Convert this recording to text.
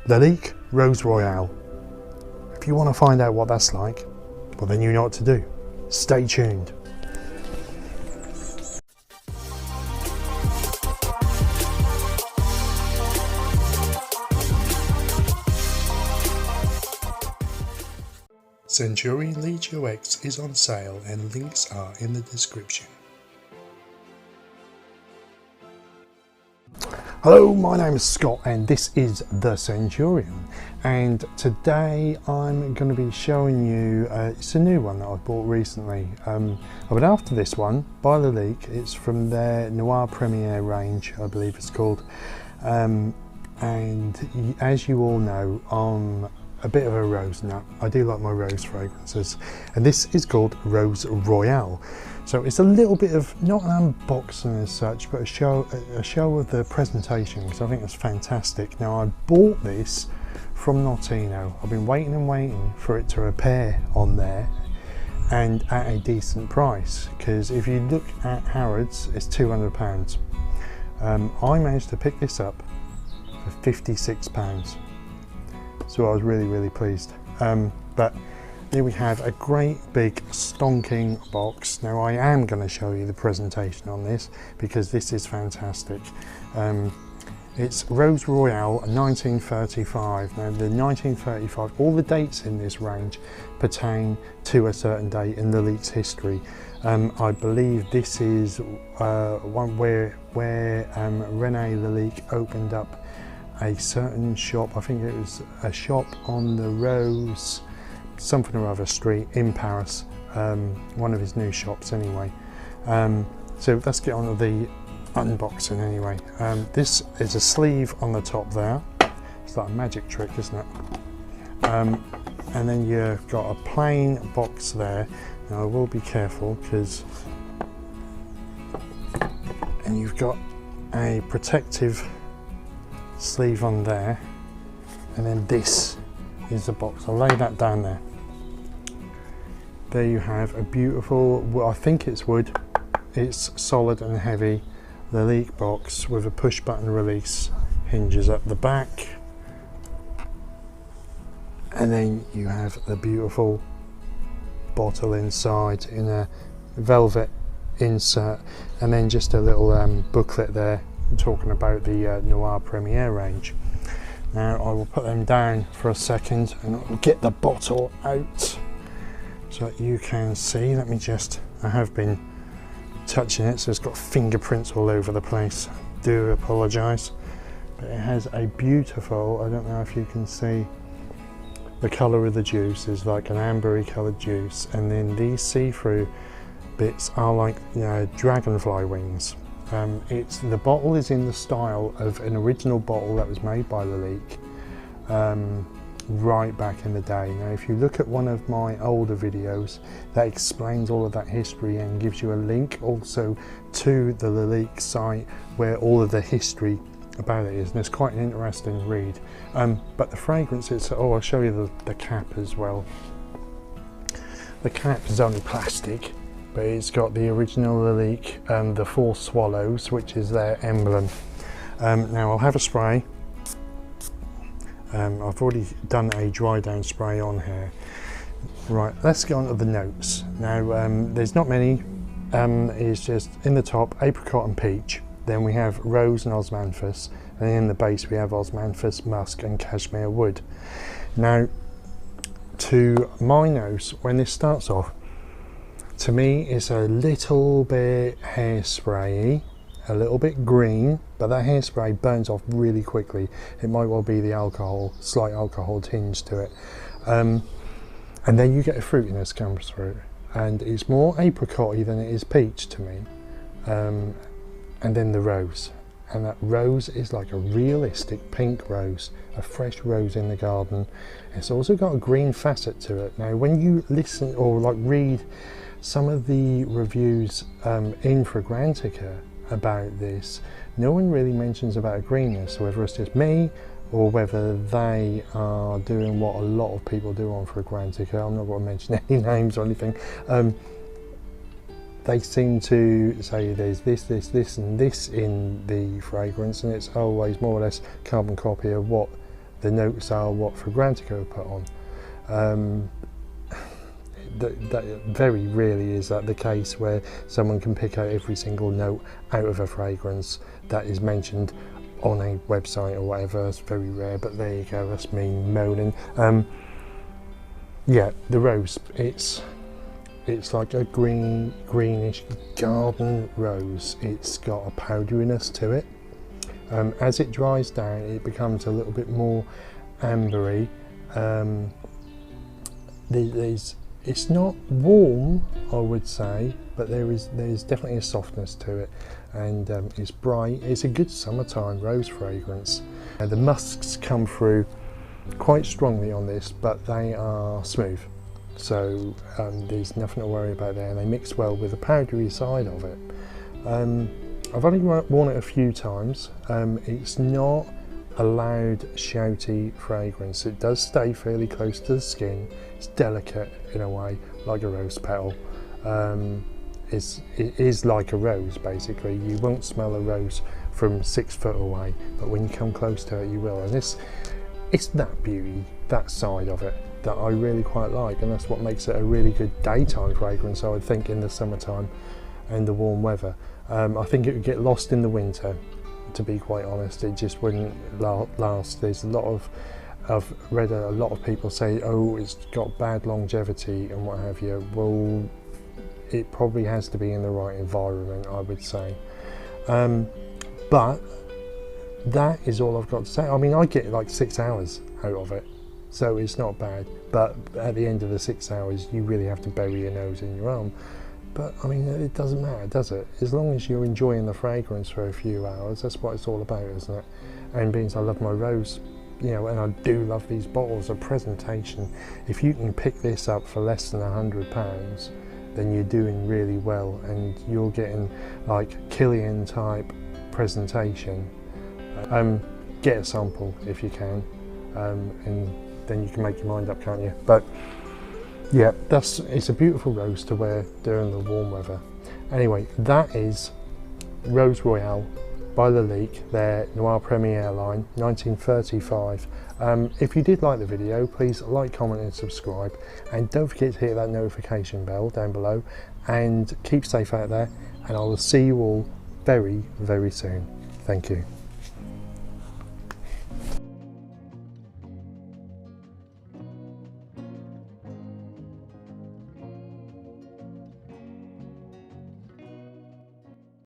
Lalique Rose Royale. If you want to find out what that's like, well then you know what to do. Stay tuned. Scenturion Legio X is on sale and links are in the description. Hello, my name is Scott and this is the Scenturion, and today I'm going to be showing you, it's a new one that I've bought recently. I've been after this one by Lalique. It's from their Noir Premiere range, I believe it's called, and as you all know, I'm a bit of a rose nut. I do like my rose fragrances, and this is called Rose Royale. So it's a little bit of, not an unboxing as such, but a show of the presentation, because I think it's fantastic. Now, I bought this from Notino. I've been waiting and waiting for it to appear on there, and at a decent price, because if you look at Harrods, it's £200. I managed to pick this up for £56. So I was really pleased. But here we have a great big stonking box. Now I am going to show you the presentation on this because this is fantastic. It's Rose Royale 1935. Now the 1935, all the dates in this range pertain to a certain date in Lalique's history. I believe this is one where René Lalique opened up a certain shop. I think it was a shop on the Rose something or other street in Paris, one of his new shops anyway. So let's get on to the unboxing anyway. This is a sleeve on the top there. It's like a magic trick, isn't it? And then you've got a plain box there. Now I will be careful because, and you've got a protective sleeve on there, and then this is the box. I'll lay that down there. There you have a beautiful, well, I think it's wood, it's solid and heavy Lalique box with a push button release, hinges at the back, and then you have the beautiful bottle inside in a velvet insert, and then just a little booklet there talking about the Noir Premiere range. Now I will put them down for a second and I'll get the bottle out so that you can see. Let me just, I have been touching it, so it's got fingerprints all over the place. I do apologise, but it has a beautiful, I don't know if you can see, the colour of the juice is like an ambery coloured juice, and then these see-through bits are like, you know, dragonfly wings. The bottle is in the style of an original bottle that was made by Lalique right back in the day. Now if you look at one of my older videos that explains all of that history and gives you a link also to the Lalique site where all of the history about it is, and it's quite an interesting read. But the fragrance, it's, oh, I'll show you the cap as well. The cap is only plastic, but it's got the original Lalique, the 4 swallows, which is their emblem. Now I'll have a spray. I've already done a dry down spray on here. Right, let's get on to the notes. Now there's not many, it's just in the top apricot and peach, then we have rose and osmanthus, and in the base we have osmanthus, musk and cashmere wood. Now to my nose, when this starts off, to me it's a little bit hairspray-y, a little bit green, but that hairspray burns off really quickly. It might well be the alcohol, slight alcohol tinge to it. And then you get a fruitiness comes through, and it's more apricot-y than it is peach to me. And then the rose, and that rose is like a realistic pink rose, a fresh rose in the garden. It's also got a green facet to it. Now when you listen or like read some of the reviews in Fragrantica about this, no one really mentions about a greenness, whether it's just me or whether they are doing what a lot of people do on Fragrantica. I'm not going to mention any names or anything. They seem to say there's this and this in the fragrance, and it's always more or less carbon copy of what the notes are what Fragrantica put on. That very rarely is that the case where someone can pick out every single note out of a fragrance that is mentioned on a website or whatever. It's very rare, but there you go, that's me moaning. Yeah, the rose, it's like a greenish garden rose. It's got a powderiness to it. As it dries down, it becomes a little bit more ambery. It's not warm, I would say, but there's definitely a softness to it, and it's bright. It's a good summertime rose fragrance. The musks come through quite strongly on this, but they are smooth, so there's nothing to worry about there, and they mix well with the powdery side of it. I've only worn it a few times. It's not a loud, shouty fragrance. It does stay fairly close to the skin. It's delicate in a way, like a rose petal. It is like a rose, basically. You won't smell a rose from 6 foot away, but when you come close to it, you will. And it's that beauty, that side of it, that I really quite like, and that's what makes it a really good daytime fragrance, I would think, in the summertime and the warm weather. I think it would get lost in the winter, to be quite honest. It just wouldn't last. There's a lot of, I've read a lot of people say, oh, it's got bad longevity and what have you. Well, it probably has to be in the right environment, I would say. But that is all I've got to say. I mean, I get like 6 hours out of it, so it's not bad. But at the end of the 6 hours, you really have to bury your nose in your arm. But I mean, it doesn't matter, does it? As long as you're enjoying the fragrance for a few hours, that's what it's all about, isn't it? And being I love my rose, you know, and I do love these bottles of presentation. If you can pick this up for less than £100, then you're doing really well, and you're getting like Killian type presentation. Get a sample if you can, and then you can make your mind up, can't you? But yeah, it's a beautiful rose to wear during the warm weather. Anyway, that is Rose Royale by Lalique, their Noir Premiere line, 1935. If you did like the video, please like, comment and subscribe, and don't forget to hit that notification bell down below, and keep safe out there, and I will see you all very, very soon. Thank you.